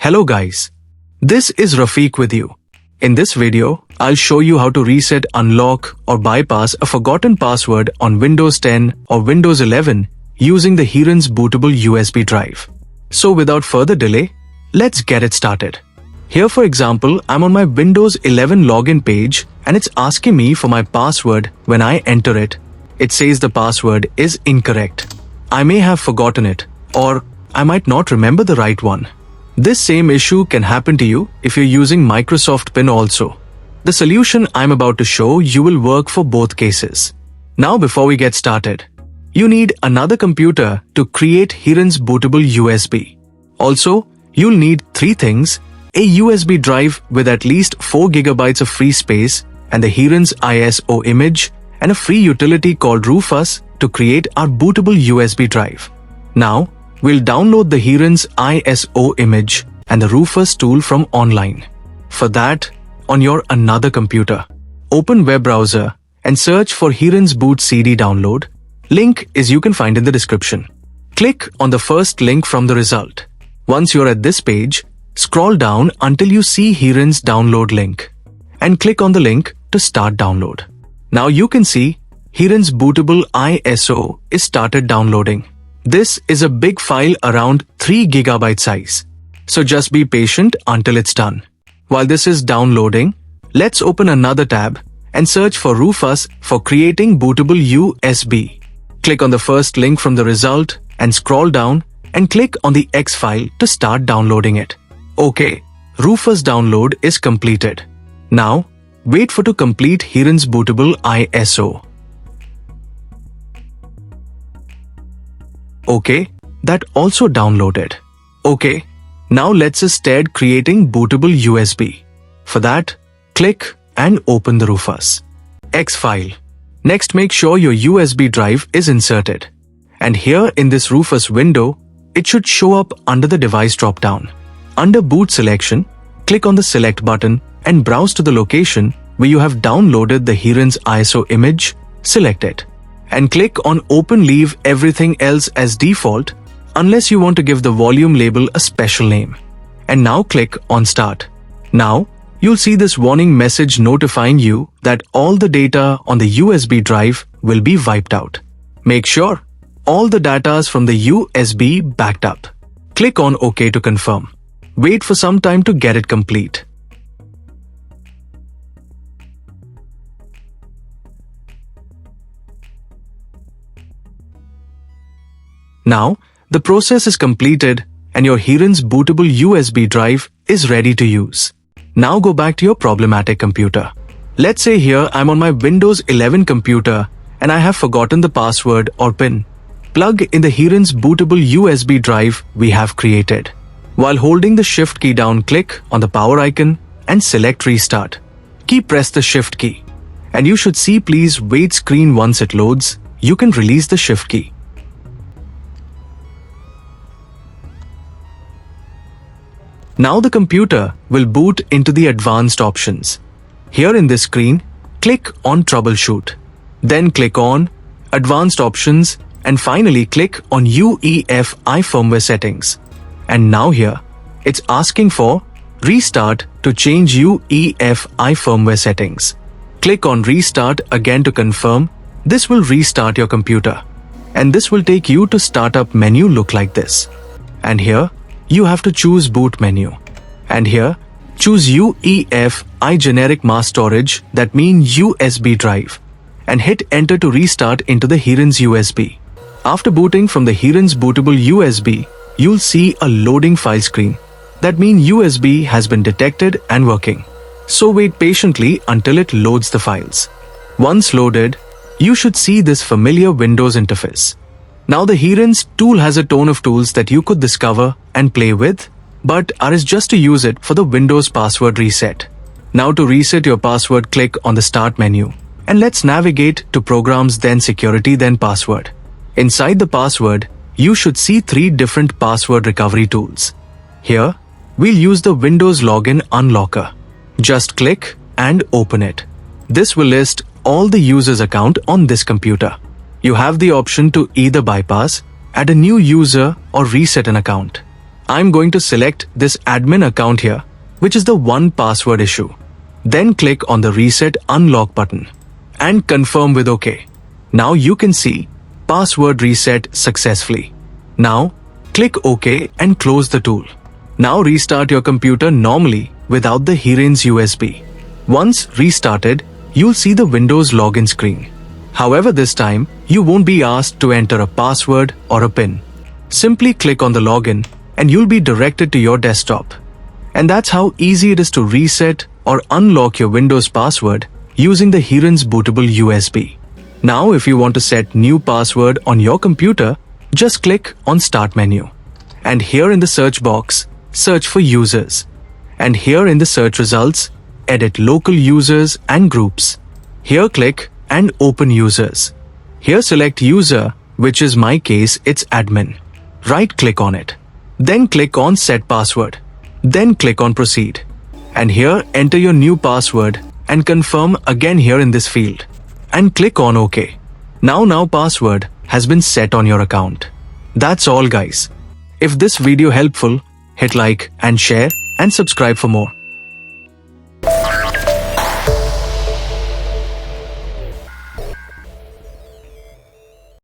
Hello guys, this is Rafiq with you. In this video, I'll show you how to reset, unlock or bypass a forgotten password on Windows 10 or Windows 11 using the Heron's bootable USB drive. So without further delay, let's get it started. Here for example, I'm on my Windows 11 login page and it's asking me for my password. When I enter it, it says the password is incorrect. I may have forgotten it, or I might not remember the right one. This same issue can happen to you if you're using Microsoft PIN also. The solution I'm about to show you will work for both cases. Now before we get started, you need another computer to create Heron's bootable USB. Also, you'll need three things: a USB drive with at least 4 GB of free space and the Heron's ISO image, and a free utility called Rufus to create our bootable USB drive. Now, we'll download the Heron's ISO image and the Rufus tool from online. For that, on your another computer, open web browser and search for Heron's boot CD download. Link is you can find in the description. Click on the first link from the result. Once you're at this page, scroll down until you see Heron's download link and click on the link to start download. Now you can see Heron's bootable ISO is started downloading. This is a big file around 3 GB size. So just be patient until it's done. While this is downloading, let's open another tab and search for Rufus for creating bootable USB. Click on the first link from the result and scroll down and click on the X file to start downloading it. Okay, Rufus download is completed. Now, wait for to complete Heron's bootable ISO. Okay, that also downloaded. Okay, now let's start creating bootable USB. For that, click and open the Rufus X file. Next, make sure your USB drive is inserted. And here in this Rufus window, it should show up under the device drop-down. Under boot selection, click on the select button and browse to the location where you have downloaded the Heron's ISO image. Select it and click on open. Leave everything else as default unless you want to give the volume label a special name. And now click on start. Now, you'll see this warning message notifying you that all the data on the USB drive will be wiped out. Make sure all the data from the USB backed up. Click on OK to confirm. Wait for some time to get it complete. Now, the process is completed and your Heron's bootable USB drive is ready to use. Now go back to your problematic computer. Let's say here I'm on my Windows 11 computer and I have forgotten the password or PIN. Plug in the Heron's bootable USB drive we have created. While holding the Shift key down, click on the power icon and select Restart. Press the Shift key. And you should see Please Wait screen. Once it loads, you can release the Shift key. Now the computer will boot into the advanced options. Here in this screen, click on Troubleshoot. Then click on Advanced Options and finally click on UEFI Firmware Settings. And now here, it's asking for Restart to change UEFI firmware settings. Click on Restart again to confirm. This will restart your computer. And this will take you to Startup menu look like this. And here, you have to choose Boot menu. And here, choose UEFI Generic Mass Storage, that means USB drive. And hit Enter to restart into the Heron's USB. After booting from the Heron's bootable USB, you'll see a loading file screen. That means USB has been detected and working. So wait patiently until it loads the files. Once loaded, you should see this familiar Windows interface. Now the Heron's tool has a ton of tools that you could discover and play with, but ours just to use it for the Windows password reset. Now to reset your password, click on the Start menu and let's navigate to Programs, then Security, then Password. Inside the password, you should see 3 different password recovery tools. Here, we'll use the Windows Login Unlocker. Just click and open it. This will list all the user's account on this computer. You have the option to either bypass, add a new user or reset an account. I'm going to select this admin account here, which is the one password issue. Then click on the Reset Unlock button and confirm with OK. Now you can see password reset successfully. Now click OK and close the tool. Now restart your computer normally without the Hiren's USB. Once restarted, you'll see the Windows login screen. However, this time you won't be asked to enter a password or a PIN. Simply click on the login and you'll be directed to your desktop. And that's how easy it is to reset or unlock your Windows password using the Hiren's Bootable USB. Now if you want to set new password on your computer, just click on Start menu. And here in the search box, search for users. And here in the search results, edit local users and groups. Here click and open users. Here select user, which is my case, it's admin. Right click on it. Then click on set password. Then click on proceed. And here enter your new password and confirm again here in this field. And click on OK. Now password has been set on your account. That's all guys. If this video helpful, hit like and share and subscribe for more.